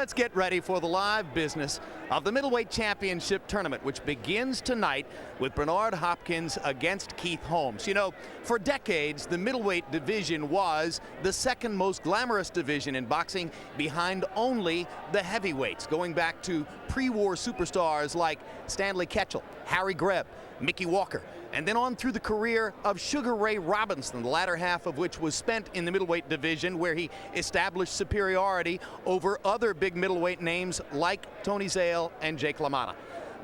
let's get ready for the live business of the middleweight championship tournament, which begins tonight with Bernard Hopkins against Keith Holmes. You know, for decades, the middleweight division was the second most glamorous division in boxing, behind only the heavyweights, going back to pre-war superstars like Stanley Ketchel, Harry Greb, Mickey Walker, and then on through the career of Sugar Ray Robinson, the latter half of which was spent in the middleweight division, where he established superiority over other big middleweight names like Tony Zale and Jake LaMotta.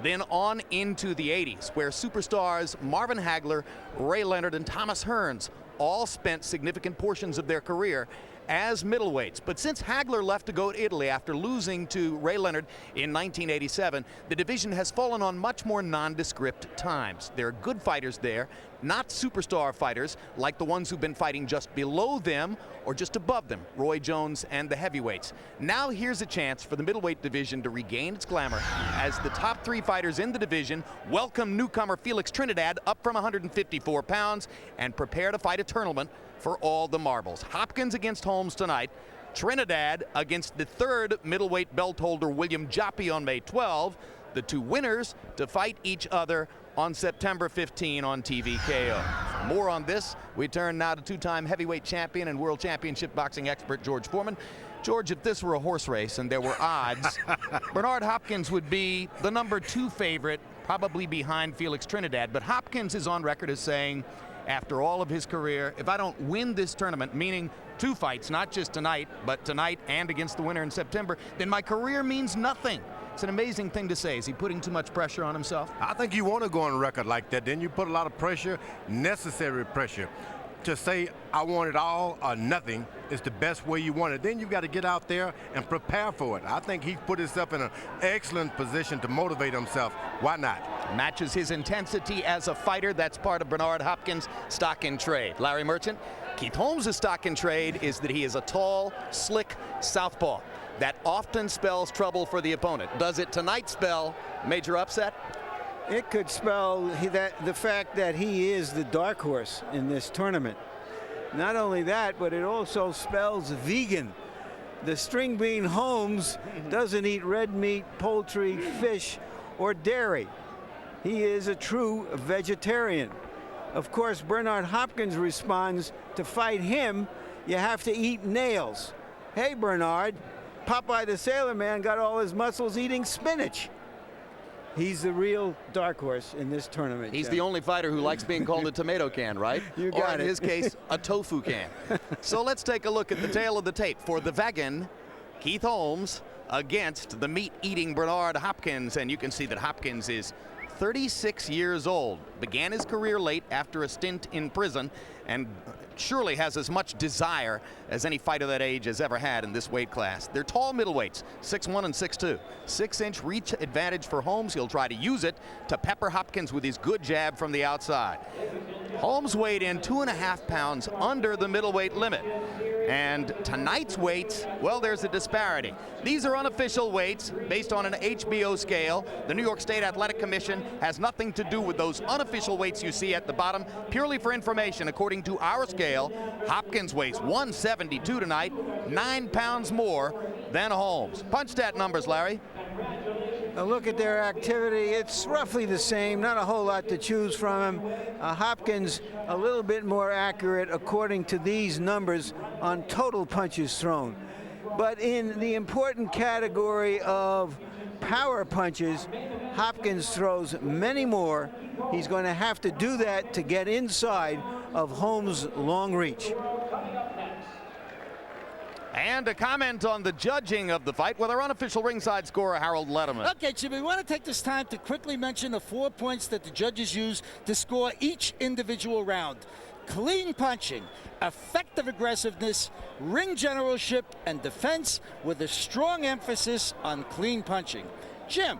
Then on into the 80s, where superstars Marvin Hagler, Ray Leonard, and Thomas Hearns all spent significant portions of their career as middleweights. But since Hagler left to go to Italy after losing to Ray Leonard in 1987, the division has fallen on much more nondescript times. There are good fighters there, not superstar fighters like the ones who've been fighting just below them or just above them, Roy Jones and the heavyweights. Now here's a chance for the middleweight division to regain its glamour as the top three fighters in the division welcome newcomer Felix Trinidad up from 154 pounds and prepare to fight a tournament for all the marbles. Hopkins against Holmes tonight, Trinidad against the third middleweight belt holder William Joppy on May 12. The two winners to fight each other on September 15 on TVKO. For more on this, we turn now to two-time heavyweight champion and world championship boxing expert George Foreman. George, if this were a horse race and there were odds, Bernard Hopkins would be the #2 favorite, probably behind Felix Trinidad. But Hopkins is on record as saying, after all of his career, if I don't win this tournament, meaning two fights, not just tonight, but tonight and against the winner in September, then my career means nothing. It's an amazing thing to say. Is he putting too much pressure on himself? I think you want to go on record like that. Then you put a lot of pressure, necessary pressure. To say I want it all or nothing is the best way you want it. Then you've got to get out there and prepare for it. I think he's put himself in an excellent position to motivate himself. Why not? Matches his intensity as a fighter. That's part of Bernard Hopkins' stock in trade. Larry Merchant, Keith Holmes' stock in trade is that he is a tall, slick southpaw. That often spells trouble for the opponent. Does it tonight spell major upset? It could spell the fact that he is the dark horse in this tournament. Not only that, but it also spells vegan. The string bean Holmes doesn't eat red meat, poultry, fish, or dairy. He is a true vegetarian. Of course, Bernard Hopkins responds, to fight him, you have to eat nails. Hey, Bernard, Popeye the Sailor Man got all his muscles eating spinach. He's the real dark horse in this tournament. He's the only fighter who likes being called a tomato can, right? You got or in his case, a tofu can. So let's take a look at the tail of the tape for the vegan Keith Holmes against the meat-eating Bernard Hopkins. And you can see that Hopkins is 36 years old, began his career late after a stint in prison, and surely has as much desire as any fighter that age has ever had in this weight class. They're tall middleweights, 6'1" and 6'2". 6-inch reach advantage for Holmes. He'll try to use it to pepper Hopkins with his good jab from the outside. Holmes weighed in 2.5 pounds under the middleweight limit. And tonight's weights, well, there's a disparity. These are unofficial weights based on an HBO scale. The New York State Athletic Commission has nothing to do with those unofficial weights you see at the bottom. Purely for information, according to our scale, Hopkins weighs 172 tonight, 9 pounds more than Holmes. Punch stat numbers, Larry. A look at their activity, it's roughly the same, not a whole lot to choose from him. Hopkins a little bit more accurate according to these numbers on total punches thrown. But in the important category of power punches, Hopkins throws many more. He's going to have to do that to get inside of Holmes' long reach. And a comment on the judging of the fight with our unofficial ringside scorer, Harold Letterman. Okay, Jimmy, we want to take this time to quickly mention the 4 points that the judges use to score each individual round. Clean punching, effective aggressiveness, ring generalship, and defense, with a strong emphasis on clean punching. Jim.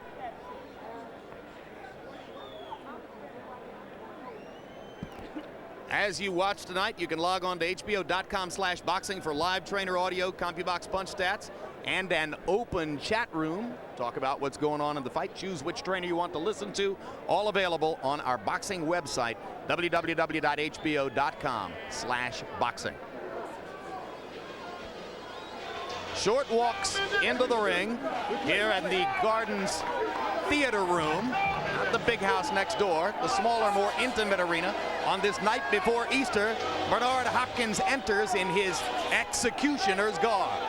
As you watch tonight, you can log on to hbo.com/boxing for live trainer audio, CompuBox punch stats, and an open chat room. Talk about what's going on in the fight. Choose which trainer you want to listen to. All available on our boxing website, www.hbo.com/boxing. Short walks into the ring here at the Gardens Theater Room, not the big house next door, the smaller, more intimate arena. On this night before Easter, Bernard Hopkins enters in his executioner's garb.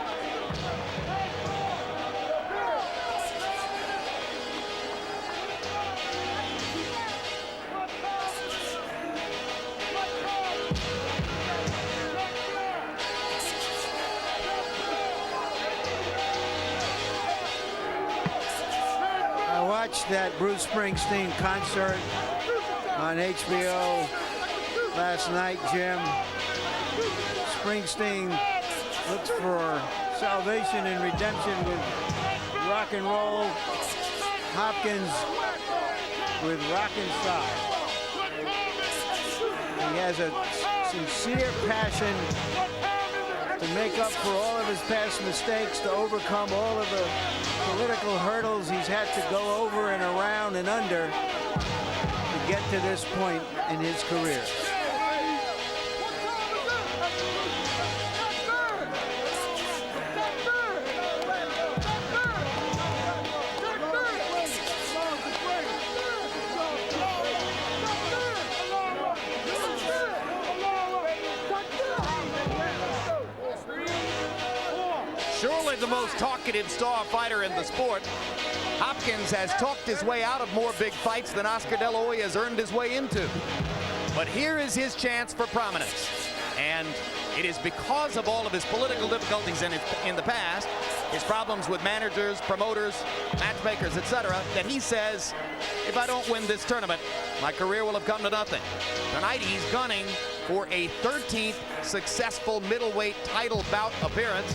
Watched that Bruce Springsteen concert on HBO last night, Jim. Springsteen looks for salvation and redemption with rock and roll. Hopkins with rock and style. He has a sincere passion to make up for all of his past mistakes, to overcome all of the political hurdles he's had to go over and around and under to get to this point in his career. Surely the most talkative star fighter in the sport, Hopkins has talked his way out of more big fights than Oscar De La Hoya has earned his way into. But here is his chance for prominence. And it is because of all of his political difficulties in the past, his problems with managers, promoters, matchmakers, etc., that he says, if I don't win this tournament, my career will have come to nothing. Tonight he's gunning for a 13th successful middleweight title bout appearance,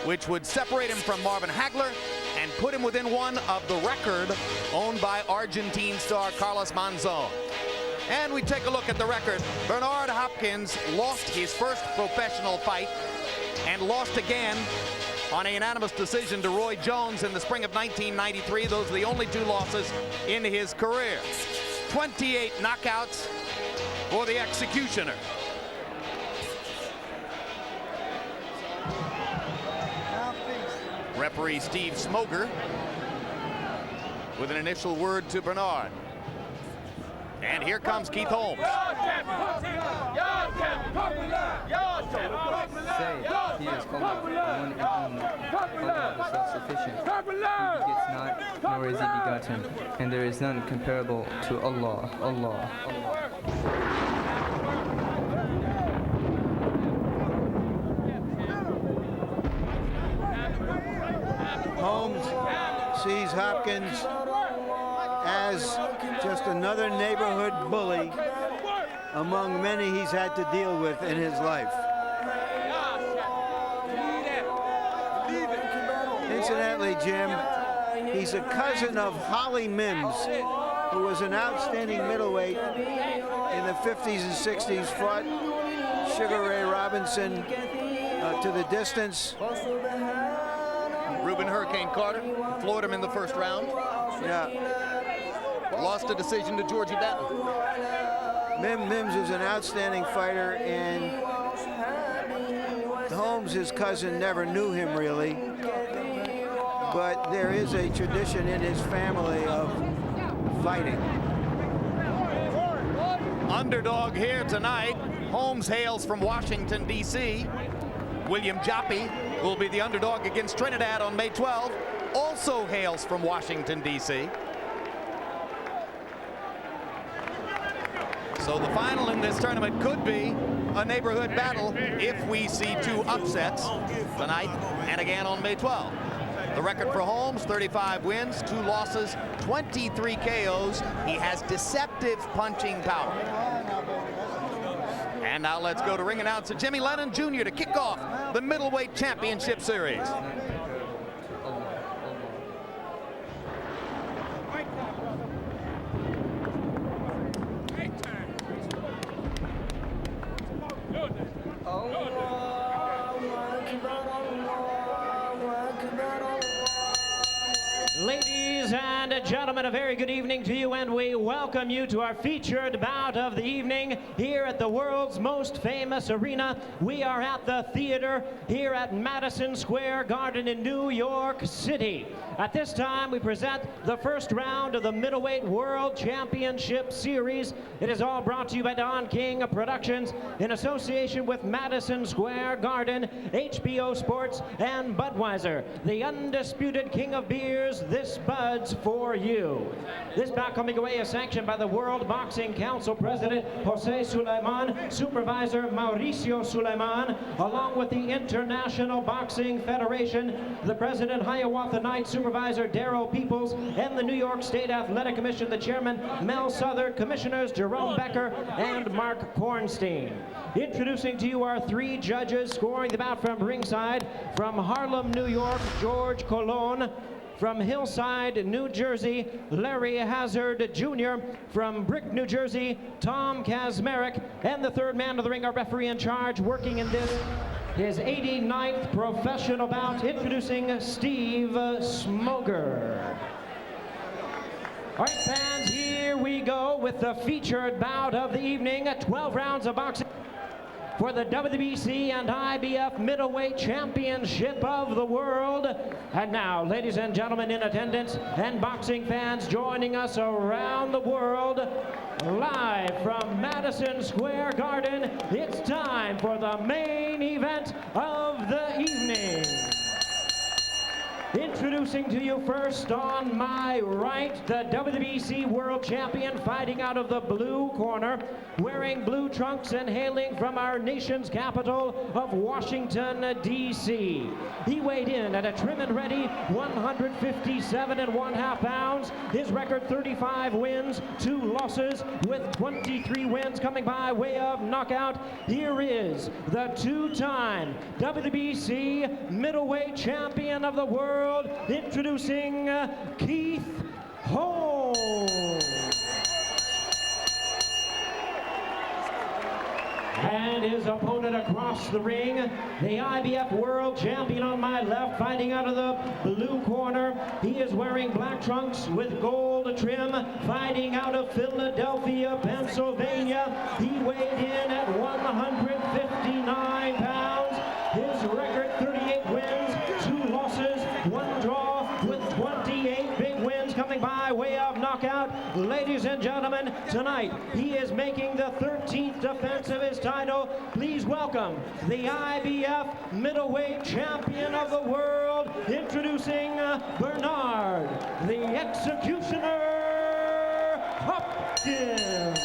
which would separate him from Marvin Hagler and put him within one of the record owned by Argentine star Carlos Monzon. And we take a look at the record. Bernard Hopkins lost his first professional fight and lost again on a unanimous decision to Roy Jones in the spring of 1993. Those are the only two losses in his career. 28 knockouts for the executioner. Referee Steve Smoger with an initial word to Bernard. And here comes Keith Holmes. Say he is Allah, one and only. Allah is self-sufficient. He begets not, nor is he begotten, and there is none comparable to Allah. Allah. Holmes sees Hopkins as just another neighborhood bully among many he's had to deal with in his life. Incidentally, Jim, he's a cousin of Holly Mims, who was an outstanding middleweight in the 50s and 60s, fought Sugar Ray Robinson to the distance. Reuben Hurricane Carter, floored him in the first round. Yeah. Lost a decision to Georgie Batten. Mims is an outstanding fighter, and Holmes, his cousin, never knew him really. But there is a tradition in his family of fighting. Underdog here tonight. Holmes hails from Washington, D.C. William Joppi will be the underdog against Trinidad on May 12th. Also hails from Washington, D.C. So the final in this tournament could be a neighborhood battle if we see two upsets tonight and again on May 12th. The record for Holmes, 35 wins, 2 losses, 23 KOs. He has deceptive punching power. And now let's go to ring announcer Jimmy Lennon Jr. to kick off the middleweight championship series. Ladies Ladies and gentlemen, a very good evening to you, and we welcome you to our featured bout of the evening here at the world's most famous arena. We are at the theater here at Madison Square Garden in New York City. At this time, we present the first round of the Middleweight World Championship Series. It is all brought to you by Don King Productions in association with Madison Square Garden, HBO Sports, and Budweiser, the undisputed king of beers. This Bud's for you. This bout coming away is sanctioned by the World Boxing Council President Jose Sulaiman, Supervisor Mauricio Sulaiman, along with the International Boxing Federation, the President Hiawatha Knight, Supervisor Darryl Peoples, and the New York State Athletic Commission, the Chairman Mel Souther, Commissioners Jerome Becker and Mark Kornstein. Introducing to you our three judges scoring the bout from ringside. From Harlem, New York, George Colon. From Hillside, New Jersey, Larry Hazard Jr. From Brick, New Jersey, Tom Kazmarek. And the third man of the ring, our referee in charge, working in this, his 89th professional bout, introducing Steve Smoger. All right, fans, here we go with the featured bout of the evening. 12 rounds of boxing for the WBC and IBF Middleweight Championship of the World. And now, ladies and gentlemen in attendance and boxing fans joining us around the world, live from Madison Square Garden, it's time for the main event of the evening. Introducing to you first on my right, the WBC World Champion fighting out of the blue corner, wearing blue trunks and hailing from our nation's capital of Washington, D.C. He weighed in at a trim and ready 157.5 pounds. His record 35 wins, 2 losses, with 23 wins coming by way of knockout. Here is the two-time WBC middleweight champion of the world, introducing Keith Holmes. And his opponent across the ring, the IBF World Champion on my left, fighting out of the blue corner. He is wearing black trunks with gold trim, fighting out of Philadelphia, Pennsylvania. He weighed in at 159 pounds. His record 38 wins, 2 losses, 1 draw, with 28 big wins coming by way of knockout. Ladies and gentlemen, tonight he is making the 13th defense of his title. Please welcome the IBF Middleweight Champion of the World, introducing Bernard, the Executioner Hopkins.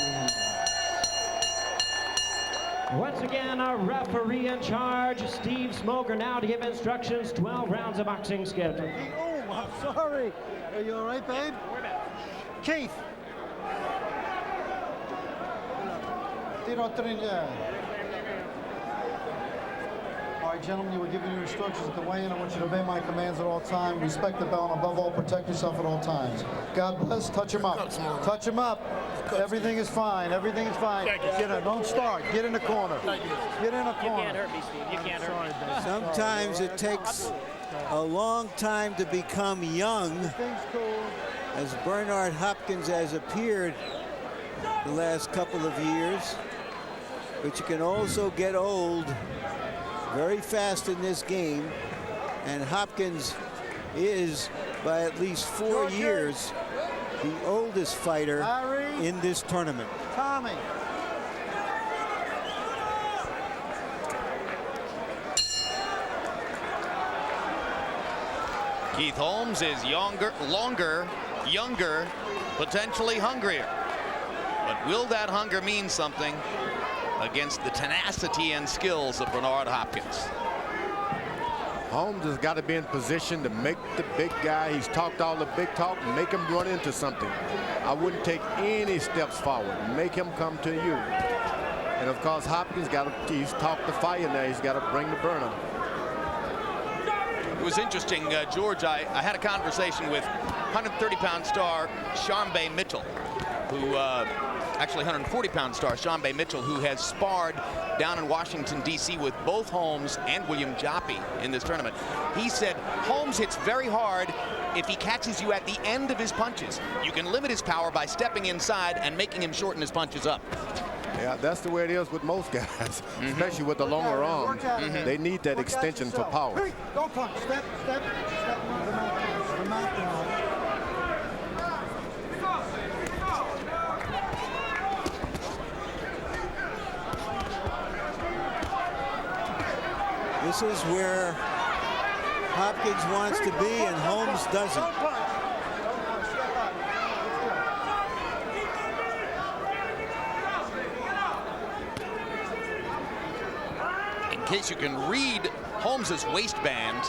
Once again, our referee in charge, Steve Smoger, now to give instructions. 12 rounds of boxing schedule. Oh, I'm sorry. Are you all right, babe? Keith. All right, gentlemen, you were given your instructions at the weigh-in. I want you to obey my commands at all times. Respect the bell, and above all, protect yourself at all times. God bless. Touch him up. Touch him up. Everything is fine. Everything is fine. Get in. Don't start. Get in the corner. Get in the corner. You can't hurt me, Steve. You can't hurt me. Sometimes it takes a long time to become young, as Bernard Hopkins has appeared the last couple of years. But you can also get old very fast in this game, and Hopkins is, by at least 4 years, the oldest fighter in this tournament. Tommy. Keith Holmes is younger, potentially hungrier. But will that hunger mean something against the tenacity and skills of Bernard Hopkins? Holmes has got to be in position to make the big guy, he's talked all the big talk, make him run into something. I wouldn't take any steps forward. Make him come to you. And of course, Hopkins he's talked the fire now. He's got to bring the burner. It was interesting, George, I had a conversation with 130-pound star Sharmbe Mitchell, who actually 140-pound star, Sean Bay Mitchell, who has sparred down in Washington, D.C. with both Holmes and William Joppi in this tournament. He said Holmes hits very hard if he catches you at the end of his punches. You can limit his power by stepping inside and making him shorten his punches up. Yeah, that's the way it is with most guys, especially with the longer arms. They need that extension for power. Hey, don't punch. Step. This is where Hopkins wants to be and Holmes doesn't. In case you can read Holmes's waistband,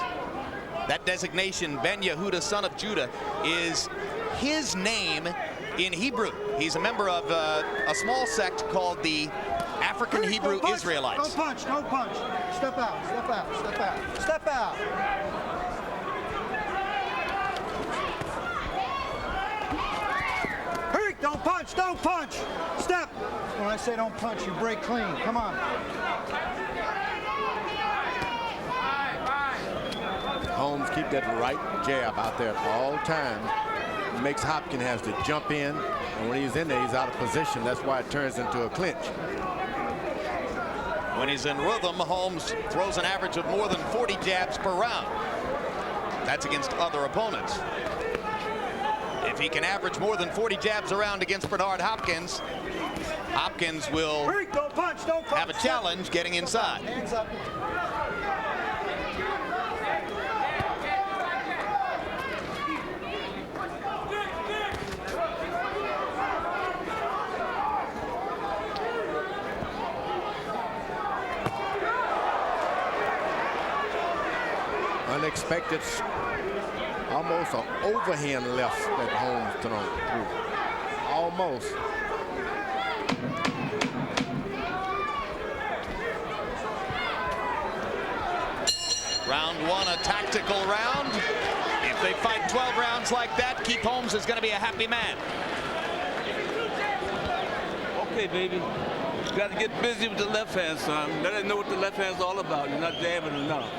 that designation, Ben Yehuda, son of Judah, is his name in Hebrew. He's a member of a small sect called the African Hebrew Israelites. Don't punch. Step out. Hurry, don't punch. Step. When I say don't punch, you break clean. Come on. Holmes keep that right jab out there at all times. Makes Hopkins has to jump in, and when he's in there, he's out of position. That's why it turns into a clinch. When he's in rhythm, Holmes throws an average of more than 40 jabs per round. That's against other opponents. If he can average more than 40 jabs a round against Bernard Hopkins, Hopkins will have a challenge getting inside. Hands up. Unexpected, almost an overhand left that Holmes thrown through. Almost. Round one, a tactical round. If they fight 12 rounds like that, Keith Holmes is going to be a happy man. Okay, baby. You got to get busy with the left hand, son. Let it know what the left hand's all about. You're not jabbing enough.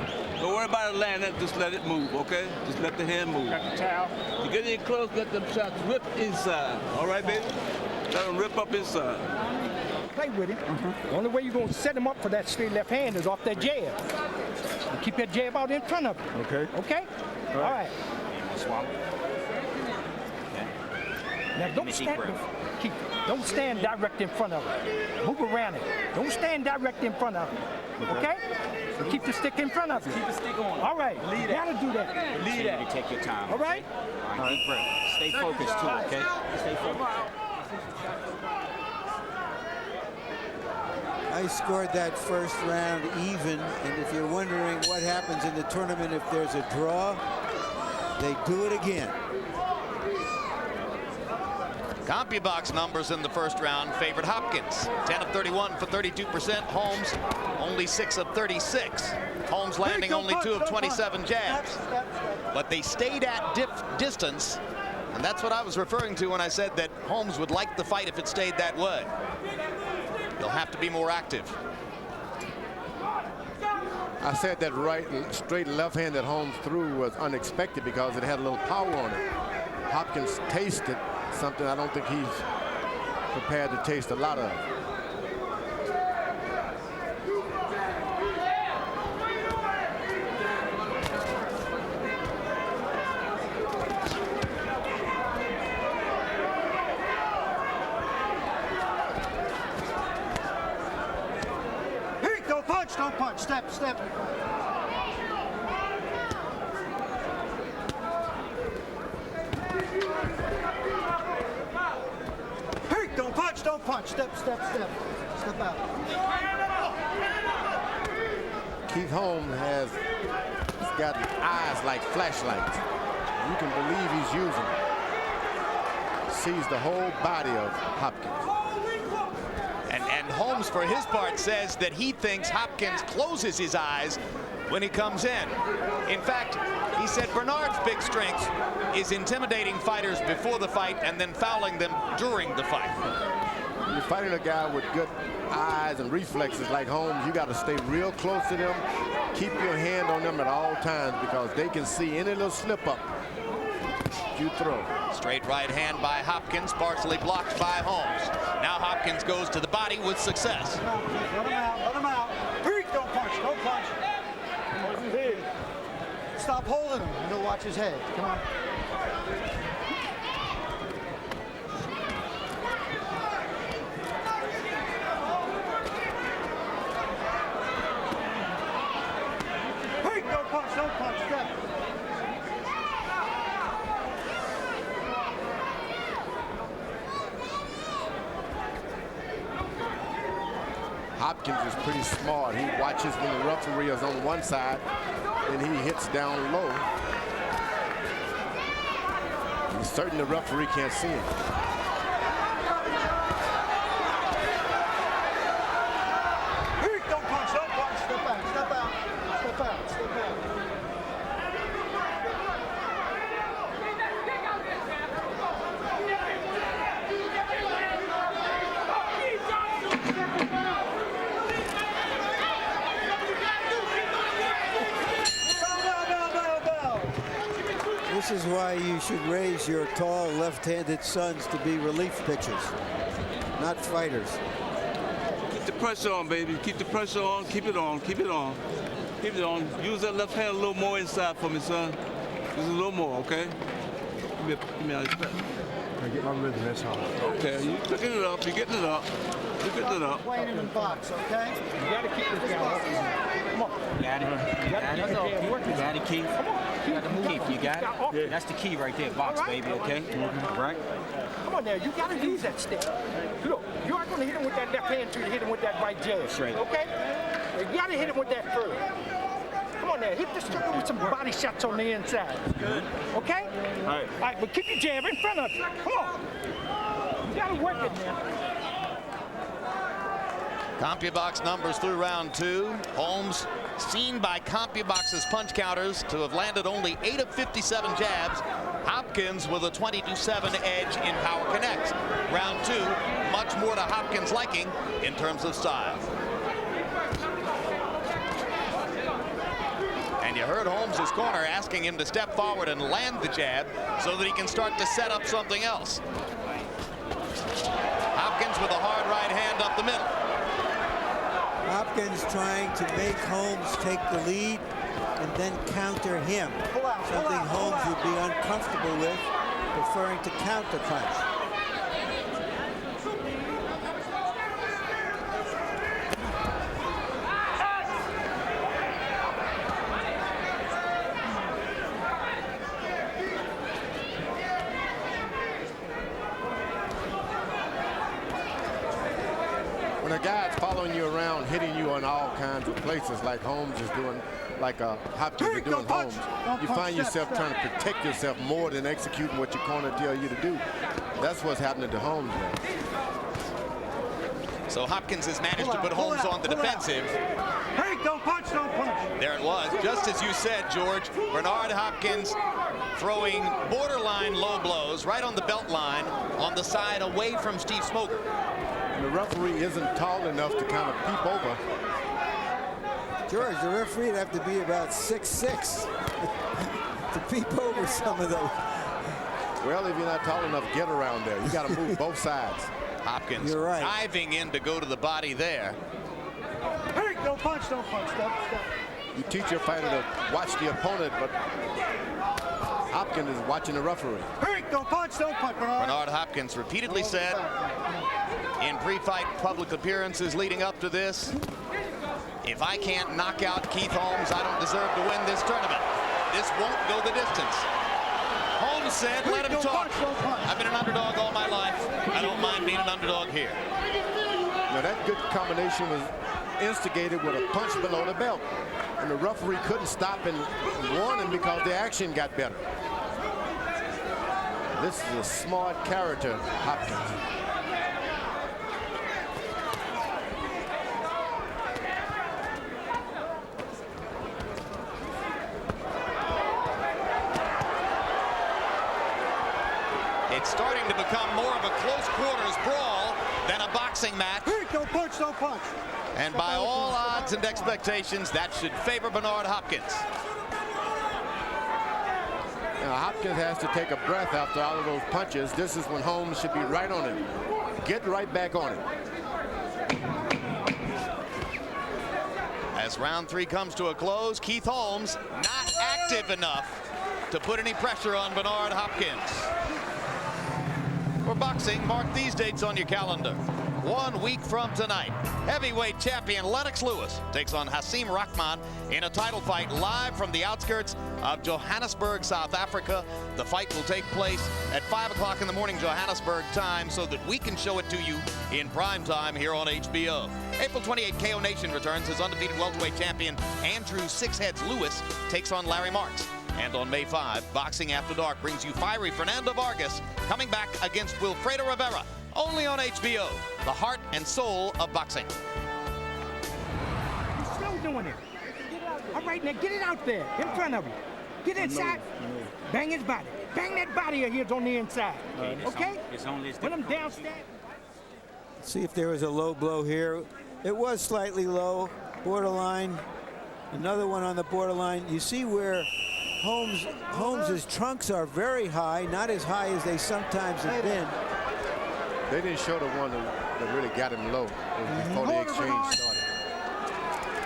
Don't worry about it landing, just let it move, okay? Just let the hand move. Got the towel. You get in close, let them shots rip inside. All right, baby? Let them rip up inside. Play with him. The only way you're going to set him up for that straight left hand is off that jab. And keep that jab out in front of him. Okay. Okay? All right. Swallow. Now don't stand direct in front of him. Move around it. Don't stand direct in front of him. Okay? So keep the stick in front of him. Keep the stick on. All right. Lead You gotta do that. Lead that. Take your time. All right? All right, deep breath. Stay focused too, okay? Stay focused. I scored that first round even, and if you're wondering what happens in the tournament if there's a draw, they do it again. CompuBox numbers in the first round favored Hopkins. 10 of 31 for 32%. Holmes only 6 of 36. Holmes landing only 2 of 27 jabs. But they stayed at distance, and that's what I was referring to when I said that Holmes would like the fight if it stayed that way. He'll have to be more active. I said that right straight left hand that Holmes threw was unexpected because it had a little power on it. Hopkins tasted something I don't think he's prepared to taste a lot of. Hey, don't punch. Step. Don't punch. Step out. Keith Holmes has got eyes like flashlights. You can believe he's using them. Sees the whole body of Hopkins. And Holmes, for his part, says that he thinks Hopkins closes his eyes when he comes in. In fact, he said Bernard's big strength is intimidating fighters before the fight and then fouling them during the fight. fighting a guy with good eyes and reflexes like Holmes, you got to stay real close to them. Keep your hand on them at all times because they can see any little slip up you throw. Straight right hand by Hopkins, partially blocked by Holmes. Now Hopkins goes to the body with success. Let him out, let him out. Don't punch, don't punch. Hold his head. Stop holding him, and he'll watch his head. Come on. Don't punch, step. Hopkins is pretty smart. He watches when the referee is on one side, and he hits down low. He's certain the referee can't see him. Don't punch, don't punch. Step out, step out, step out, step out. This is why you should raise your tall left-handed sons to be relief pitchers, not fighters. Keep the pressure on, baby. Keep the pressure on. Keep it on. Keep it on. Keep it on. Use that left hand a little more inside for me, son. Just a little more, okay? Give me out of respect. I get my rhythm, that's all. Okay, you're picking it up. You're getting it up. You're getting it up. Playing him in box, okay? You got to keep this guy up. Come on. Got it. You got it, Keith. Come on. Keith, you got it? Yeah. That's the key right there. Box, All right. baby, okay? Right? Come on now, you got to use that stick. Look, you aren't going to hit him with that left hand until you hit him with that right jab. That's right. Okay? You got to hit him with that first. Come on now, hit the struggle with some body shots on the inside. Good. Okay? All right. All right, but keep your jab in front of you. Come on. You got to work it, man. CompuBox numbers through round 2. Holmes seen by CompuBox's punch counters to have landed only 8 of 57 jabs. Hopkins with a 22-7 edge in power connects. Round 2, much more to Hopkins' liking in terms of style. And you heard Holmes' corner asking him to step forward and land the jab so that he can start to set up something else. Hopkins with a hard right hand up the middle. Hopkins trying to make Holmes take the lead and then counter him. Something Holmes would be uncomfortable with, preferring to counter punch. When a guy's following you around, hitting you in all kinds of places like Holmes is doing, like Hopkins is doing Holmes, you find yourself trying to protect yourself more than executing what your corner tells you to do. That's what's happening to Holmes now. So Hopkins has managed to put Holmes on the defensive. Hey, don't punch, don't punch. There it was, just as you said, George. Bernard Hopkins throwing borderline low blows right on the belt line on the side away from Steve Smoker. And the referee isn't tall enough to kind of peep over. George, the referee would have to be about 6'6" to peep over some of those. Well, if you're not tall enough, get around there. You got to move both sides. Hopkins diving in to go to the body there. Hey, don't punch, don't punch. Step, step. You teach your fighter to watch the opponent, but Hopkins is watching the referee. Hey, don't punch, don't punch, Bernard. Bernard Hopkins repeatedly said in pre-fight public appearances leading up to this, if I can't knock out Keith Holmes, I don't deserve to win this tournament. This won't go the distance. Holmes said, let him talk. I've been an underdog all my life. I don't mind being an underdog here. Now that good combination was instigated with a punch below the belt. And the referee couldn't stop and warn him because the action got better. This is a smart character, Hopkins. It's starting to become more of a close quarters brawl than a boxing match. Don't punch, don't punch. And by all odds and expectations, that should favor Bernard Hopkins. Now, Hopkins has to take a breath after all of those punches. This is when Holmes should be right on him. Get right back on him. As round 3 comes to a close, Keith Holmes not active enough to put any pressure on Bernard Hopkins. For boxing, mark these dates on your calendar. 1 week from tonight, heavyweight champion Lennox Lewis takes on Hasim Rahman in a title fight live from the outskirts of Johannesburg, South Africa. The fight will take place at 5 o'clock in the morning Johannesburg time so that we can show it to you in prime time here on HBO. April 28, KO Nation returns as undefeated welterweight champion Andrew Six Heads Lewis takes on Larry Marks. And on May 5, Boxing After Dark brings you fiery Fernando Vargas coming back against Wilfredo Rivera. Only on HBO, the heart and soul of boxing. You're still doing it. All right, now get it out there, in front of you. Get inside. Bang his body. Bang that body of his on the inside. Okay? Put him downstairs. See if there was a low blow here. It was slightly low, borderline. Another one on the borderline. You see where Holmes's trunks are very high, not as high as they sometimes have been. They didn't show the one that really got him low before the exchange started.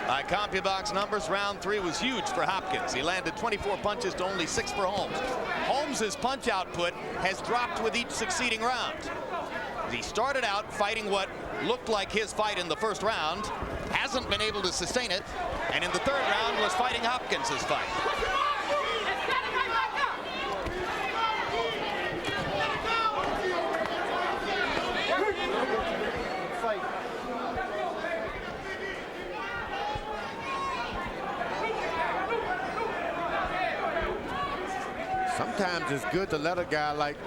By CompuBox numbers, round 3 was huge for Hopkins. He landed 24 punches to only 6 for Holmes. Holmes's punch output has dropped with each succeeding round. He started out fighting what looked like his fight in the first round, hasn't been able to sustain it, and in the third round was fighting Hopkins's fight. Sometimes it's good to let a guy like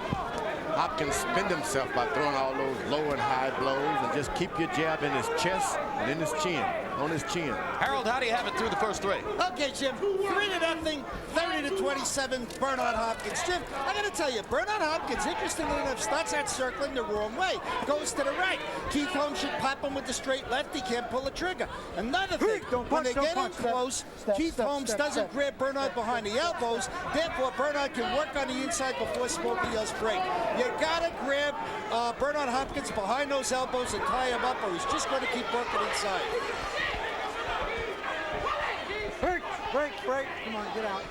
Hopkins spend himself by throwing all those low and high blows and just keep your jab in his chest and in his chin, on his chin. Harold, how do you have it through the first 3? Okay, Jim, 3-0, 30-27, Bernard Hopkins. Jim, I got to tell you, Bernard Hopkins, interestingly enough, starts out circling the wrong way, goes to the right. Keith Holmes should pop him with the straight left. He can't pull a trigger. Another thing, when they get in close, Keith Holmes doesn't grab Bernard behind the elbows. Therefore, Bernard can work on the inside before Smokey yells break. You got to grab Bernard Hopkins behind those elbows and tie him up, or he's just going to keep working inside. Break. Come on, get out.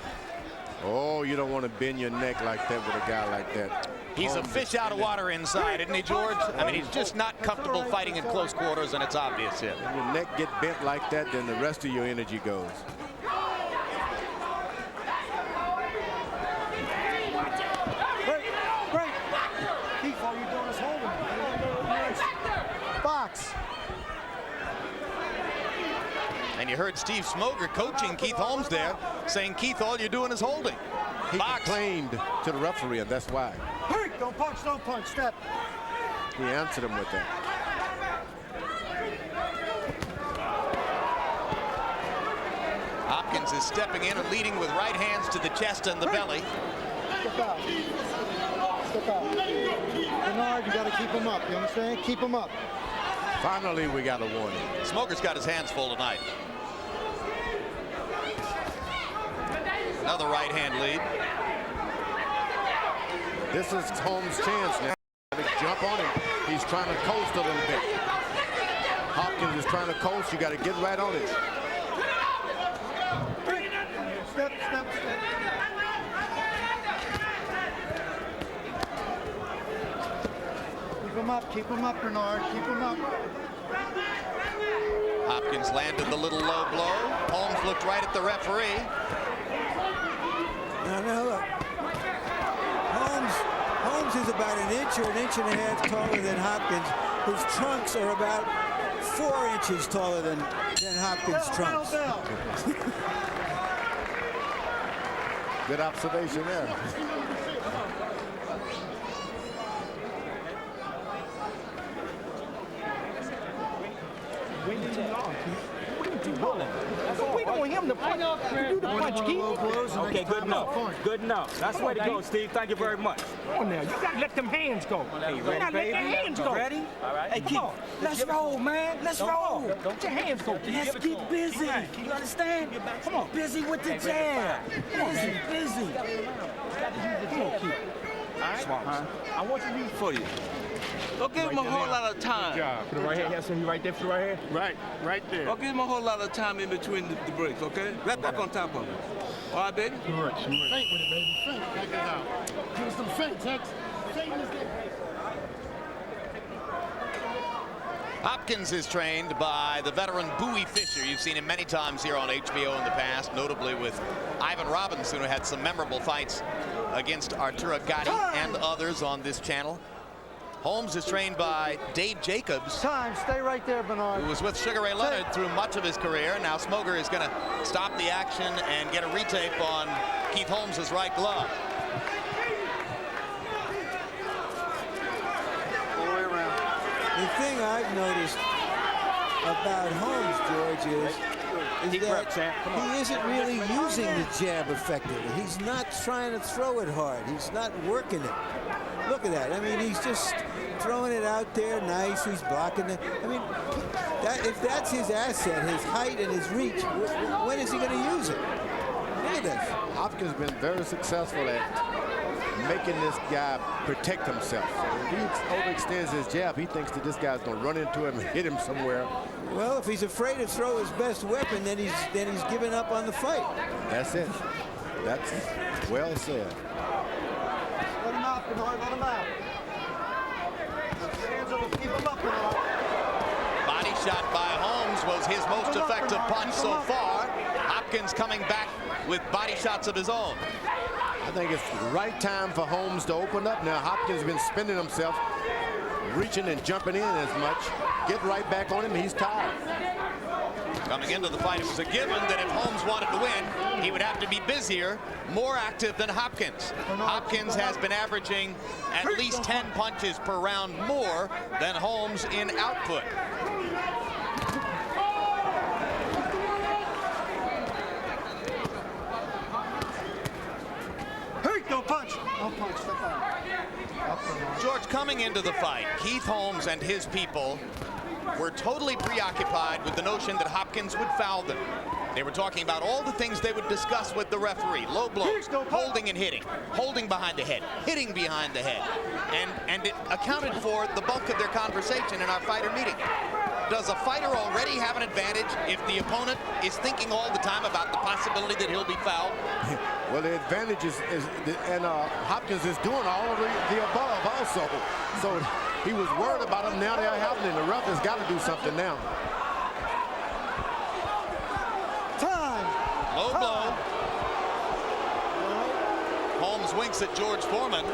Oh, you don't want to bend your neck like that with a guy like that. He's a fish out of water inside, isn't he, George? I mean, he's just not comfortable fighting in close quarters, and it's obvious here. When your neck get bent like that, then the rest of your energy goes. Break. Keith, all you're doing is holding. Box. And you heard Steve Smoger coaching Keith Holmes there, saying, Keith, all you're doing is holding. He complained to the referee, and that's why. Don't punch, step. He answered him with that. Hopkins is stepping in and leading with right hands to the chest and the belly. Step out. Bernard, you got to keep him up, you understand? Keep him up. Finally, we got a warning. Smoker's got his hands full tonight. Another right hand lead. This is Holmes' chance now to jump on him. He's trying to coast a little bit. Hopkins is trying to coast. You got to get right on it. Step. Keep him up, Bernard. Keep him up. Hopkins landed the little low blow. Holmes looked right at the referee. Now look. Holmes is about an inch or an inch and a half taller than Hopkins. His trunks are about 4 inches taller than Hopkins' trunks. Good observation there. what you pulling. We don't want him to punch. Do the punch, Keith. Okay, good enough. Good enough. That's the way to go, Steve. Thank you very much. Come on now. You got to let them hands go. Hey, You ready, got to let baby? their hands go. Ready? All right. Hey, Keith, let's roll, man. Let's roll. Let your hands go. Let's get busy. You understand? Come on. Busy with the jab. Busy. Come on, Keith. Huh? I want to use for you. Don't give him a whole lot of time. Put it right here. Have some right there. Put it right here. Right there. Don't give him a whole lot of time in between the breaks, okay? Right back on top of him. All right, baby? Correct. Feint with it, baby. Feint. Back it out. Give us some feints, Hex. Feint is there. Hopkins is trained by the veteran Bowie Fischer. You've seen him many times here on HBO in the past, notably with Ivan Robinson, who had some memorable fights against Arturo Gatti and others on this channel. Holmes is trained by Dave Jacobs. Time. Stay right there, Bernard. Who was with Sugar Ray Leonard through much of his career. Now Smoger is going to stop the action and get a retape on Keith Holmes' right glove. All the way around. The thing I've noticed about Holmes, George, is that he isn't really using the jab effectively. He's not trying to throw it hard. He's not working it. Look at that. I mean, he's just throwing it out there nice. He's blocking it. I mean, if that's his asset, his height and his reach, when is he going to use it? Look at this. Hopkins has been very successful at making this guy protect himself. So if he overextends his jab, he thinks that this guy's going to run into him and hit him somewhere. Well, if he's afraid to throw his best weapon, then he's giving up on the fight. That's it. That's well said. Let him out, Bernard. Let him out. Hands up. Keep him up, Bernard. Body shot by Holmes was his most effective punch so far. Hopkins coming back with body shots of his own. I think it's the right time for Holmes to open up now. Hopkins has been spending himself, reaching and jumping in as much. Get right back on him. He's tired. Coming into the fight, it was a given that if Holmes wanted to win, he would have to be busier, more active than Hopkins. Hopkins has been averaging at least 10 punches per round more than Holmes in output. Don't punch. Don't punch. Step out. George, coming into the fight, Keith Holmes and his people were totally preoccupied with the notion that Hopkins would foul them. They were talking about all the things they would discuss with the referee. Low blows, holding and hitting, holding behind the head, hitting behind the head. And it accounted for the bulk of their conversation in our fighter meeting. Does a fighter already have an advantage if the opponent is thinking all the time about the possibility that he'll be fouled? Well, the advantage is Hopkins is doing all of the above also. So he was worried about them. Now they're happening. The ref has got to do something now. Time. Low blow. Holmes winks at George Foreman.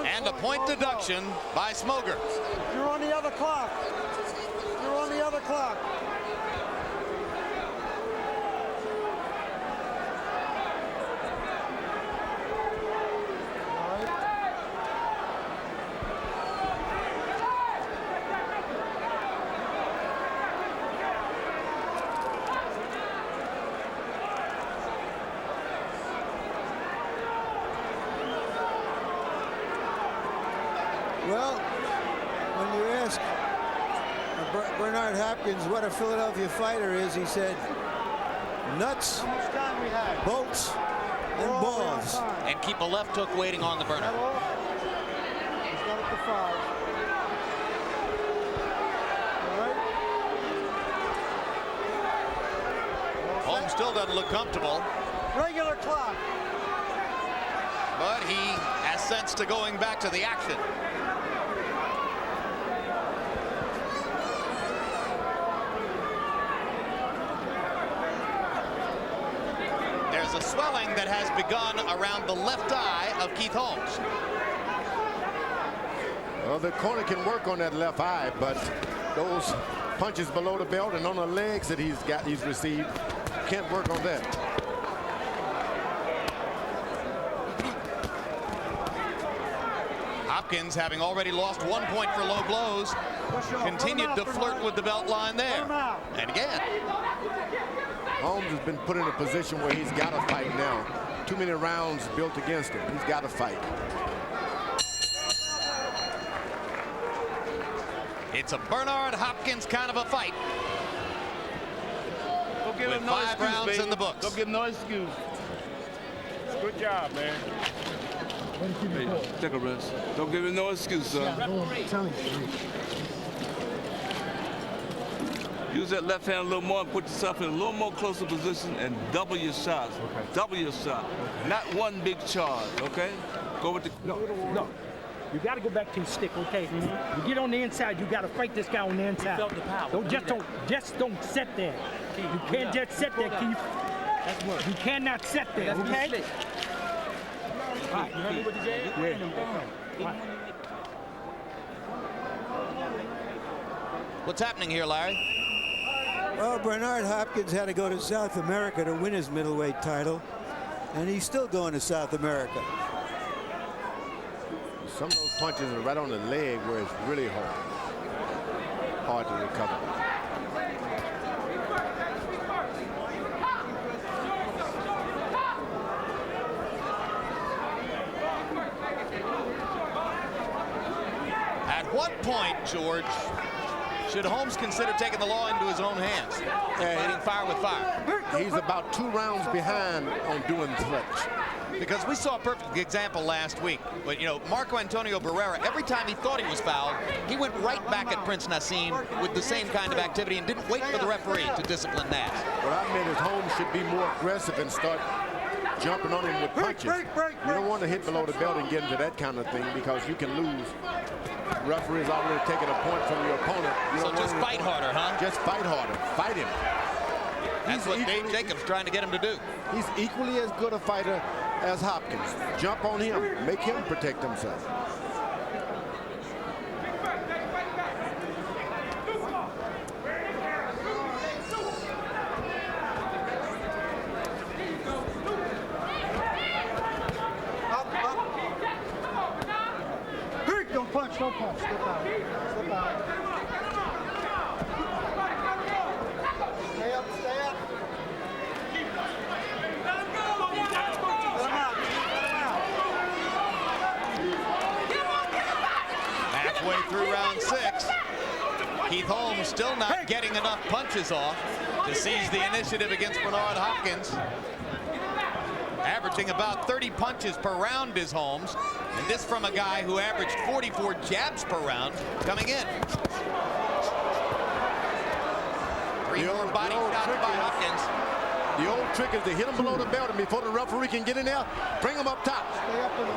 And a point deduction by Smoger. You're on the other clock. You're on the other clock. Well, when you ask Bernard Hopkins what a Philadelphia fighter is, he said nuts, bolts, and balls. And keep a left hook waiting on the burner. He's got it to 5. All right. Holmes still doesn't look comfortable, Regular clock. but he has sense to going back to the action. There's a swelling that has begun around the left eye of Keith Holmes. Well, the corner can work on that left eye, but those punches below the belt and on the legs that he's received can't work on that. Hopkins, having already lost 1 point for low blows, continued to flirt with the belt line there. And again. Holmes has been put in a position where he's got to fight now. Too many rounds built against him. He's got to fight. It's a Bernard Hopkins kind of a fight. Don't give with him no 5 excuse, rounds baby. in the books. Don't give him no excuse. Good job, man. Hey, take a rest. Don't give him no excuse, son. Use that left hand a little more and put yourself in a little more closer position and double your shots. Okay. Double your shot. Not one big charge, okay? Go with the... No. You got to go back to your stick, okay? You get on the inside, you got to fight this guy on the inside. Felt the power. Don't sit there. You can't just sit there, Keith. That's work. You cannot sit there, okay? All right, you heard me with the jab? Yeah. What's happening here, Larry? Well, Bernard Hopkins had to go to South America to win his middleweight title, and he's still going to South America. Some of those punches are right on the leg where it's really hard to recover. At what point, George, should Holmes consider taking the law into his own hands and fighting fire with fire? He's about 2 rounds behind on doing threats. Because we saw a perfect example last week. But, you know, Marco Antonio Barrera, every time he thought he was fouled, he went right back at Prince Nassim with the same kind of activity and didn't wait for the referee to discipline Nash. What I meant is Holmes should be more aggressive and start jumping on him with punches. You don't want to hit below the belt and get into that kind of thing because you can lose. The referee's already taken a point from your opponent. So just fight harder, huh? Just fight harder. Fight him. That's what Dave Jacobs trying to get him to do. He's equally as good a fighter as Hopkins. Jump on him. Make him protect himself. Don't punch. Slip out. Slip out. Stay up. Halfway through round 6, Keith Holmes still not getting enough punches off to seize the initiative against Bernard Hopkins. Averaging about 30 punches per round is Holmes, and this from a guy who averaged 44 jabs per round coming in. 3 more body shots by Hopkins. The old trick is to hit him below the belt, and before the referee can get in there, bring him up top.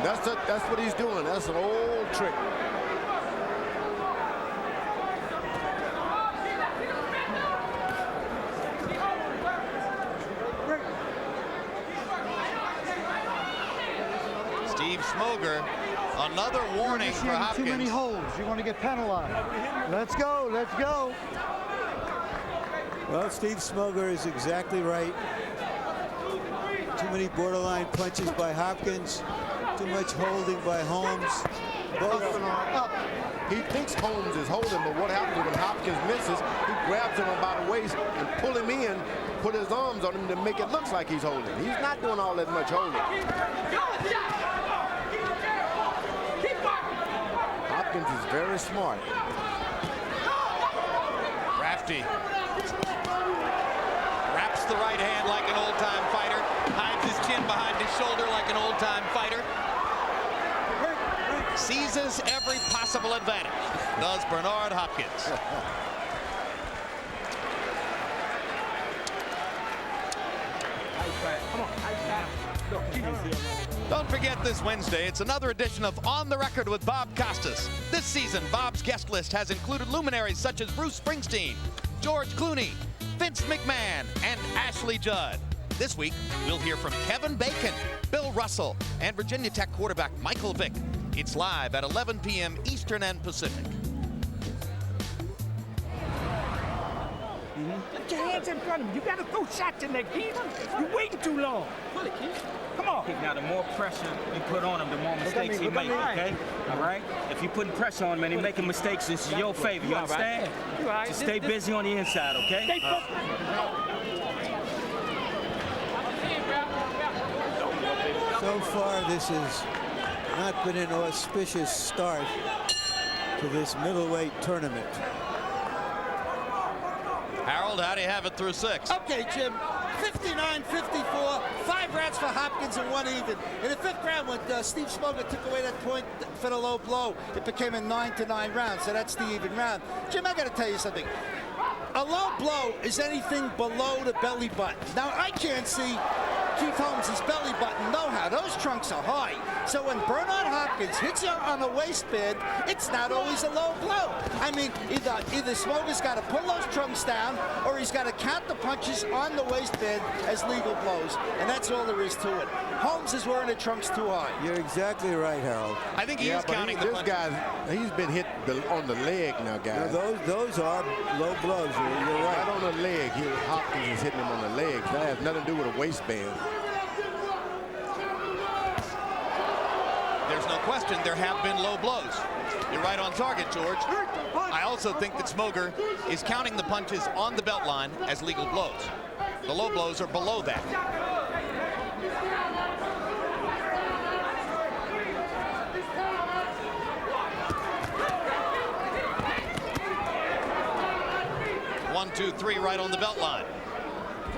That's what he's doing. That's an old trick. Steve Smoger, another warning for Hopkins. Too many holds. You're going to get penalized. Let's go. Well, Steve Smoger is exactly right. Too many borderline punches by Hopkins. Too much holding by Holmes. Up. He thinks Holmes is holding, but what happens when Hopkins misses? He grabs him by the waist and pull him in, put his arms on him to make it look like he's holding. He's not doing all that much holding. Hopkins is very smart. Rafty wraps the right hand like an old-time fighter, hides his chin behind his shoulder like an old-time fighter. Seizes every possible advantage, does Bernard Hopkins. Don't forget this Wednesday, it's another edition of On the Record with Bob Costas. This season, Bob's guest list has included luminaries such as Bruce Springsteen, George Clooney, Vince McMahon, and Ashley Judd. This week, we'll hear from Kevin Bacon, Bill Russell, and Virginia Tech quarterback Michael Vick. It's live at 11 p.m. Eastern and Pacific. Put your hands in front of him. You got to throw shots in there, Keith. You're waiting too long. Come on. Now, the more pressure you put on him, the more mistakes he makes, okay? All right? If you putting pressure on him and he's making mistakes, it's in your favor. You understand? Just stay busy on the inside, okay? So far, this has not been an auspicious start to this middleweight tournament. Harold, how do you have it through 6? Okay, Jim. 59-54, 5 rounds for Hopkins and 1 even. In the 5th round, when Steve Smoger took away that point for the low blow, it became a 9-9 round, so that's the even round. Jim, I got to tell you something. A low blow is anything below the belly button. Now, I can't see Keith Holmes' belly button know-how. Those trunks are high. So when Bernard Hopkins hits you on the waistband, it's not always a low blow. I mean, either Smoger's got to pull those trunks down or he's got to count the punches on the waistband as legal blows. And that's all there is to it. Holmes is wearing the trunks too high. You're exactly right, Harold. I think he is counting the punches. This guy, he's been hit on the leg now, guys. No, those are low blows. You're right. Right on the leg. Hopkins is hitting him on the legs. That has nothing to do with a waistband. There's no question there have been low blows. You're right on target, George. I also think that Smoger is counting the punches on the belt line as legal blows. The low blows are below that. One, two, three, right on the belt line.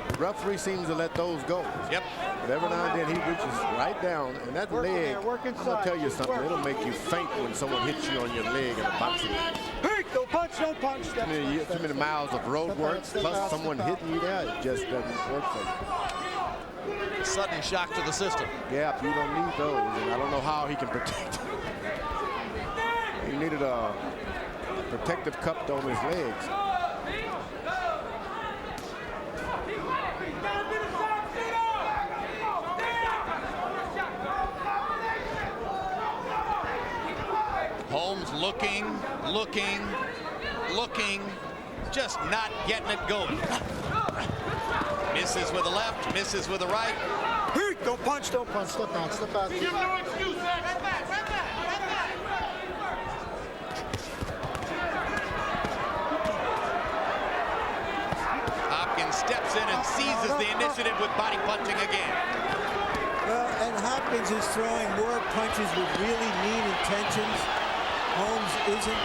The referee seems to let those go. Yep. But every now and then he reaches right down, and that leg, I'm going to tell you something, it'll make you faint when someone hits you on your leg in a boxing match. Don't punch, don't punch. Too many miles of road work, plus someone hitting you there, it just doesn't work for you. Sudden shock to the system. Yeah, you don't need those, and I don't know how he can protect them. He needed a protective cup on his legs. Holmes looking, just not getting it going. Misses with the left, misses with the right. Don't punch, don't punch. Step down, step back. Give no excuse, man. Hopkins steps in and seizes the initiative with body punching again. Well, and Hopkins is throwing more punches with really mean intentions. Holmes isn't.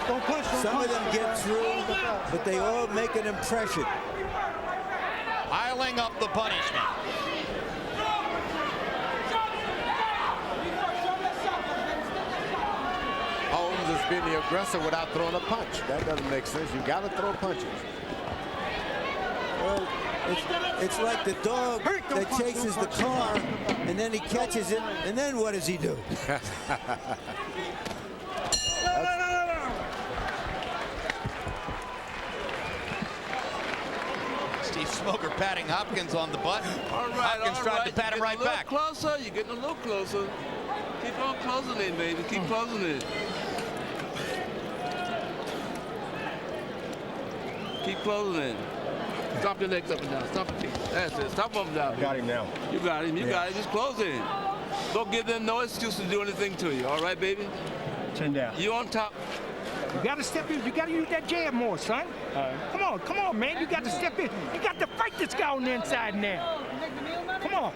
Don't punch, don't Some punch. of them get through, but they all make an impression. Piling up the punishment. Holmes has been the aggressor without throwing a punch. That doesn't make sense. You got to throw punches. Well, it's like the dog that chases the car, and then he catches it, and then what does he do? Steve Smoger patting Hopkins on the butt. All right, Hopkins all tried right. to pat him right back. Closer, you're getting a little closer. Keep on closing it, baby. Keep closing it. Keep closing it. Stop your legs up and down. Stop your feet. That's it. Stop them down. Got him now. You got him. You got it. Just close it. Don't give them no excuse to do anything to you. All right, baby? Chin down. You on top. You got to step in. You got to use that jab more, son. Come on, man. You got to step in. You got to fight this guy on the inside now. Come on.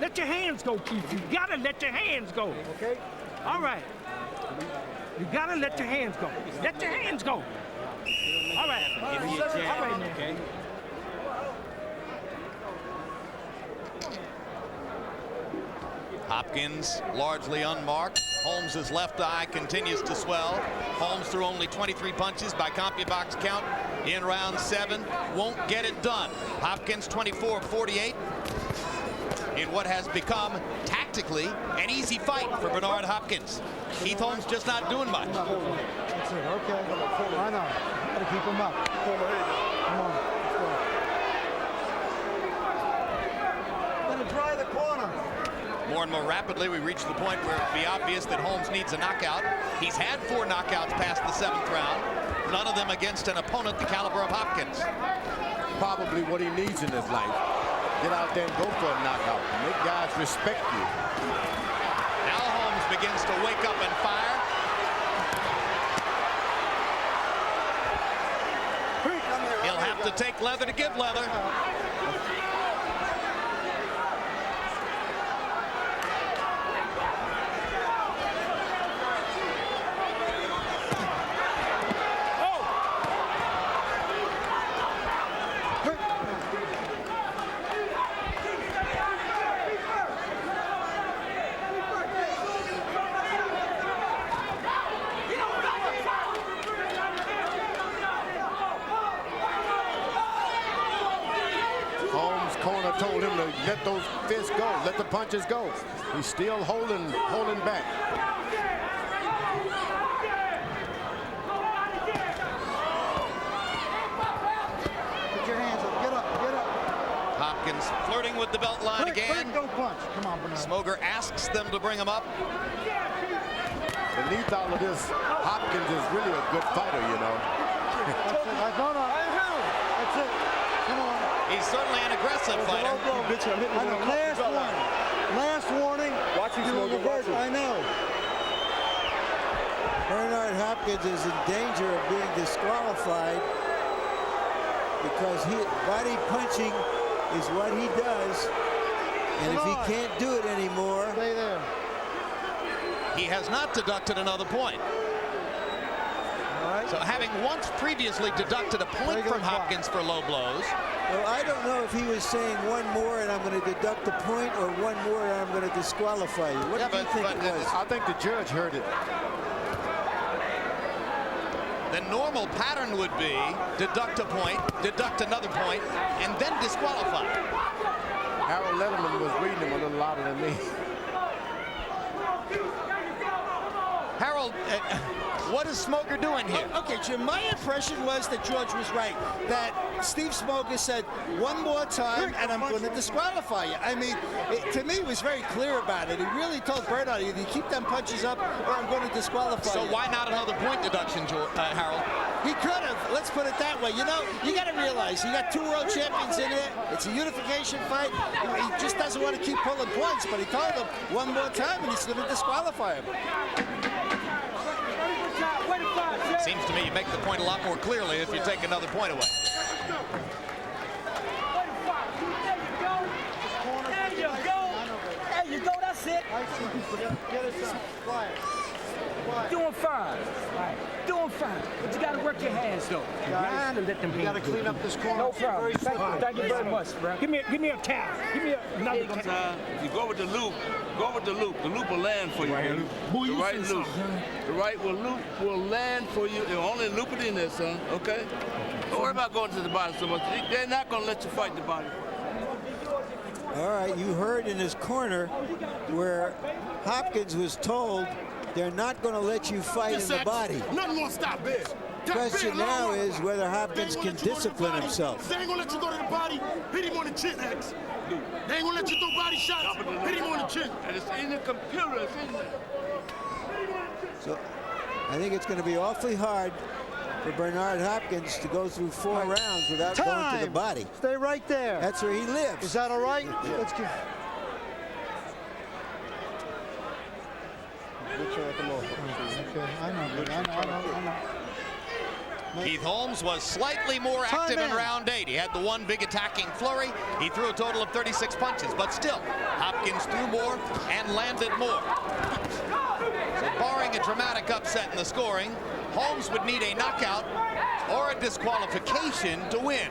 Let your hands go, Keith. You got to let your hands go. Okay. All right. You got to let your hands go. Let your hands go. All right. All right, man. Okay. Hopkins largely unmarked. Holmes' left eye continues to swell. Holmes threw only 23 punches by CompuBox count in round 7. Won't get it done. Hopkins 24-48 in what has become tactically an easy fight for Bernard Hopkins. Keith Holmes just not doing much. That's it, okay. I know. Got to keep him up. Come on. Let it dry the corner. More and more rapidly, we reach the point where it would be obvious that Holmes needs a knockout. He's had 4 knockouts past the 7th round. none of them against an opponent the caliber of Hopkins. Probably what he needs in his life. Get out there and go for a knockout. Make guys respect you. Now Holmes begins to wake up and fire. He'll have to take leather to give leather. Corner told him to let those fists go, let the punches go. He's still holding back. Put your hands up. Get up. Get up. Hopkins flirting with the belt line again. Don't punch. Come on, Bernard. Smoger asks them to bring him up. Beneath all of this, Hopkins is really a good fighter, you know. That's it. Come on. He's certainly an aggressive fighter. Last warning. Watch him reverse. I know. Bernard Hopkins is in danger of being disqualified because body punching is what he does. And if he can't do it anymore, Stay there. He has not deducted another point. So having once previously deducted a point from Hopkins for low blows. well, I don't know if he was saying one more and I'm going to deduct a point or one more and I'm going to disqualify you. What do you think it was? I think the judge heard it. The normal pattern would be deduct a point, deduct another point, and then disqualify. Harold Letterman was reading him a little louder than me. Harold, what is Smoger doing here? Okay, Jim, my impression was that George was right, that Steve Smoger said one more time and I'm going to disqualify you. I mean, to me, he was very clear about it. He really told Bernard, either you keep them punches up or I'm going to disqualify you. So why not another point deduction, Harold? He could have. Let's put it that way. You know, you got to realize you got two world champions in there. It's a unification fight. He just doesn't want to keep pulling points, but he told him one more time and he's going to disqualify him. Seems to me you make the point a lot more clearly if you take another point away. There you go, that's it. Get it done. Quiet. Doing fine. Doing fine. But you gotta work your hands though. Guys, Let them you got to clean up this corner. No problem. Thank you very much, bro. Give me a towel. Give me another towel. If you go with the loop, go with the loop. The loop will land for you. The right loop. The right loop will land for you. They'll only loop it in there, son. Okay? Don't worry about going to the body so much. They're not gonna let you fight the body. All right, you heard in his corner where Hopkins was told they're not going to let you fight in the body. Nothing gonna stop this. The question now is whether Hopkins can discipline himself. They ain't gonna let you go to the body, hit him on the chin, X. They ain't gonna let you throw body shots, hit him on the chin. And it's in the computer, it's in there. So I think it's going to be awfully hard for Bernard Hopkins to go through 4 rounds without going to the body. Stay right there. That's where he lives. Is that all right? Let's give. Okay, I know. Keith Holmes was slightly more active in round 8. He had the one big attacking flurry. He threw a total of 36 punches, but still, Hopkins threw more and landed more. So barring a dramatic upset in the scoring, Holmes would need a knockout or a disqualification to win.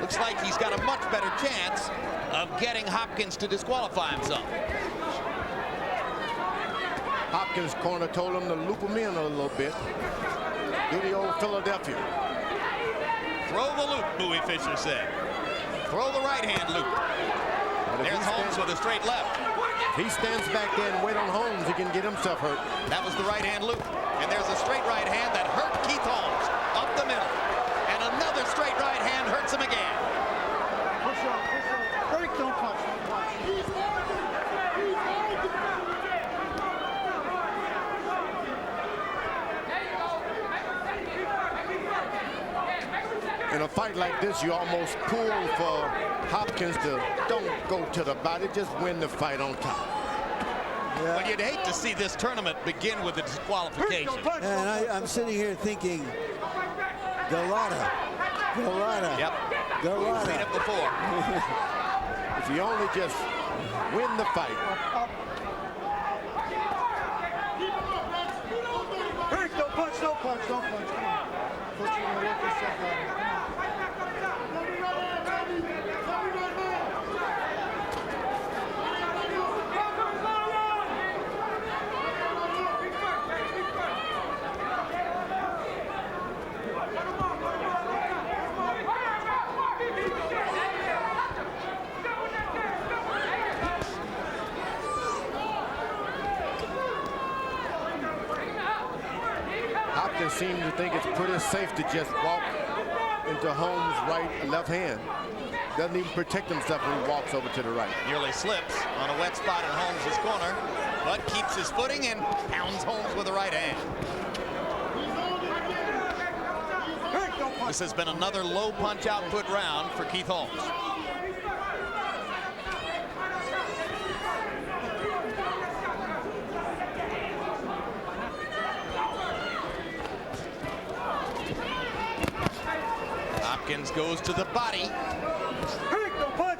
Looks like he's got a much better chance of getting Hopkins to disqualify himself. Hopkins' corner told him to loop him in a little bit. Do the old Philadelphia. Throw the loop, Bowie Fisher said. Throw the right-hand loop. There's Holmes with a straight left. He stands back there and wait on Holmes. He can get himself hurt. That was the right-hand loop. And there's a straight right hand that hurt Keith Holmes up the middle. And another straight right hand hurts him again. Push up. Break, don't punch. in a fight like this, you almost pull for Hopkins to don't go to the body, just win the fight on top. Well, you'd hate to see this tournament begin with a disqualification. And I'm sitting here thinking, Galata. Yep. We've seen it before. If you only just win the fight. Don't punch, don't punch, don't punch. Come on. Coach, you're gonna work this stuff out. Hopkins seems to think it's pretty safe to just walk into Holmes' right and left hand. Doesn't even protect himself when he walks over to the right. Nearly slips on a wet spot in Holmes' corner, but keeps his footing and pounds Holmes with the right hand. This has been another low punch output round for Keith Holmes. Hopkins goes to the body. Don't punch.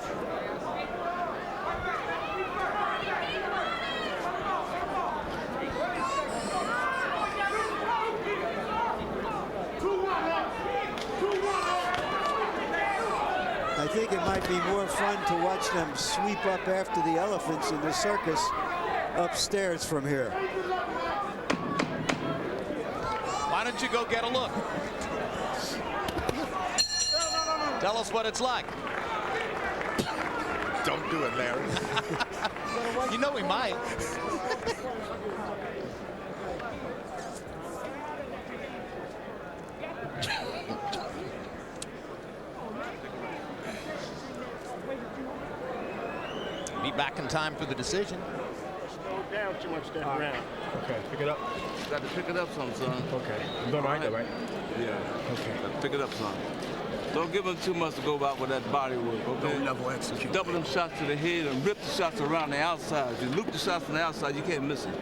I think it might be more fun to watch them sweep up after the elephants in the circus upstairs from here. Why don't you go get a look? Tell us what it's like. Don't do it, Larry. You know we might. Be back in time for the decision. Slow down too much that round. Okay, pick it up. Got to pick it up some, son. Okay. I'm doing all right, though, right? Yeah. Okay. Got to pick it up some. Don't give him too much to go out with that body work, okay? Don't level execute. Double them shots to the head and rip the shots around the outside. You loop the shots on the outside, you can't miss it.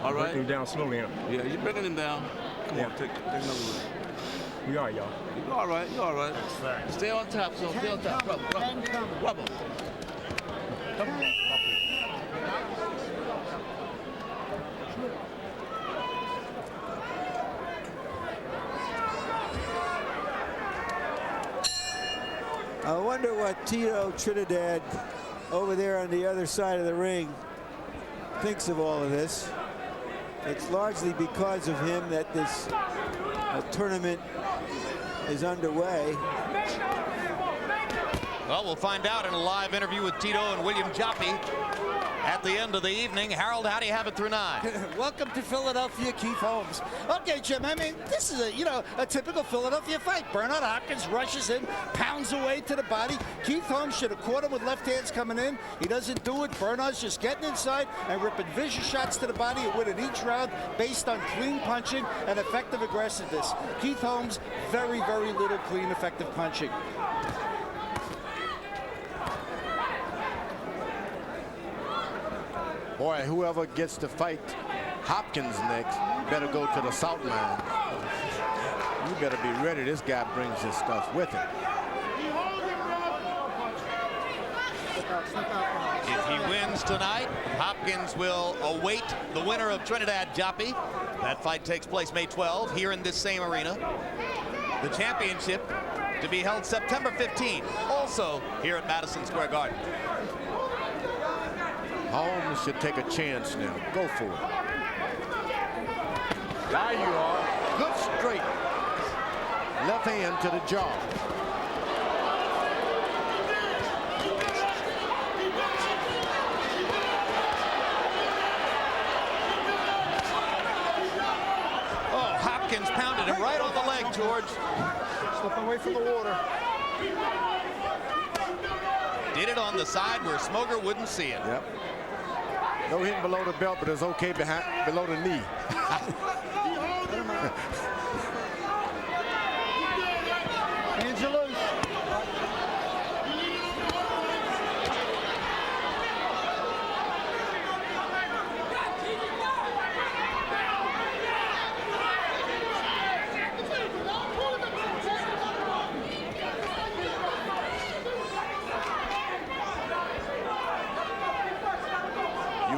All right? Breaking him down slowly, huh? Yeah, you're breaking him down. Come on, take another one. We are, y'all. You're all right, you're all right. Stay on top, son. Stay on top. Rubble. Come on. I wonder what Tito Trinidad over there on the other side of the ring thinks of all of this. It's largely because of him that this tournament is underway. Well, we'll find out in a live interview with Tito and William Joppi at the end of the evening. Harold, how do you have it through 9? Welcome to Philadelphia, Keith Holmes. Okay, Jim, I mean, this is a typical Philadelphia fight. Bernard Hopkins rushes in, pounds away to the body. Keith Holmes should have caught him with left hands coming in. He doesn't do it. Bernard's just getting inside and ripping vicious shots to the body and winning each round based on clean punching and effective aggressiveness. Keith Holmes, very, very little clean, effective punching. Boy, whoever gets to fight Hopkins next better go to the salt mine. You better be ready. This guy brings his stuff with him. If he wins tonight, Hopkins will await the winner of Trinidad Joppi. That fight takes place May 12 here in this same arena. The championship to be held September 15, also here at Madison Square Garden. Holmes should take a chance now. Go for it. There you are. Good straight. Left hand to the jaw. Oh, Hopkins pounded him right on the leg, George. Step away from the water. Did it on the side where Smoger wouldn't see it. Yep. No hitting below the belt, but it's okay below the knee. Hands are loose.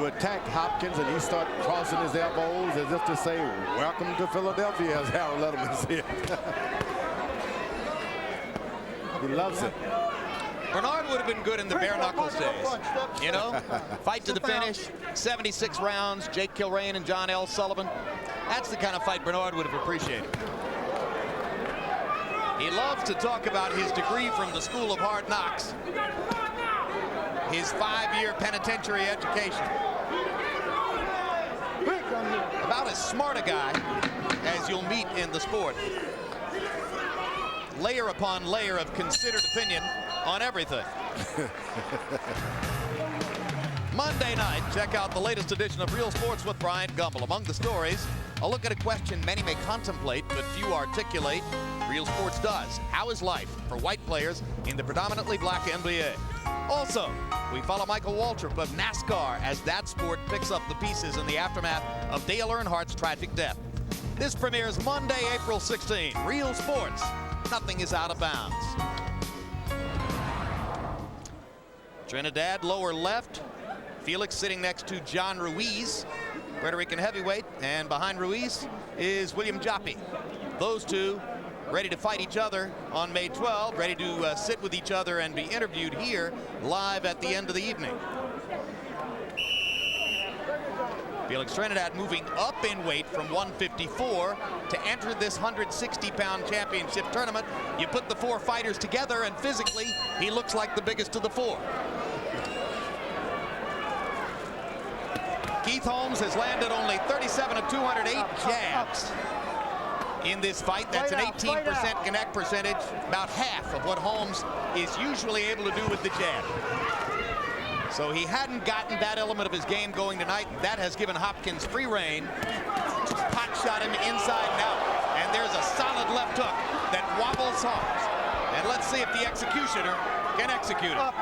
attack Hopkins, and he started crossing his elbows as if to say, "Welcome to Philadelphia," as Harold Letterman said. He loves it. Bernard would have been good in the bare knuckles days. You know, fight to the finish, 76 rounds, Jake Kilrain and John L. Sullivan. That's the kind of fight Bernard would have appreciated. He loves to talk about his degree from the School of Hard Knocks, his 5-year penitentiary education. About as smart a guy as you'll meet in the sport. Layer upon layer of considered opinion on everything. Monday night, check out the latest edition of Real Sports with Bryant Gumbel. Among the stories, a look at a question many may contemplate but few articulate. Real Sports does. How is life for white players in the predominantly black NBA? Also, we follow Michael Waltrip of NASCAR as that sport picks up the pieces in the aftermath of Dale Earnhardt's tragic death. This premieres Monday, April 16. Real Sports. Nothing is out of bounds. Trinidad, lower left. Felix sitting next to John Ruiz, Puerto Rican heavyweight, and behind Ruiz is William Joppi. Those two ready to fight each other on May 12, ready to sit with each other and be interviewed here live at the end of the evening. Felix Trinidad moving up in weight from 154 to enter this 160-pound championship tournament. You put the 4 fighters together, and physically, he looks like the biggest of the 4. Keith Holmes has landed only 37 of 208 jabs in this fight. That's an 18% connect percentage, about half of what Holmes is usually able to do with the jab. So he hadn't gotten that element of his game going tonight. That has given Hopkins free rein to pot shot him inside and out. And there's a solid left hook that wobbles Holmes. And let's see if the executioner can execute it.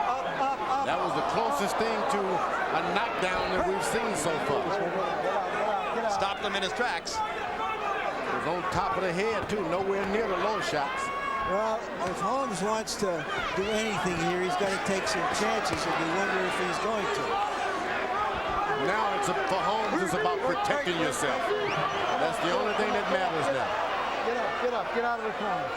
That was the closest thing to a knockdown that we've seen so far. Stopped him in his tracks. It was on top of the head, too, nowhere near the low shots. Well, if Holmes wants to do anything here, he's got to take some chances, and you wonder if he's going to. Now for Holmes, it's about protecting yourself. That's the only thing that matters now. Get up, get out of the corner.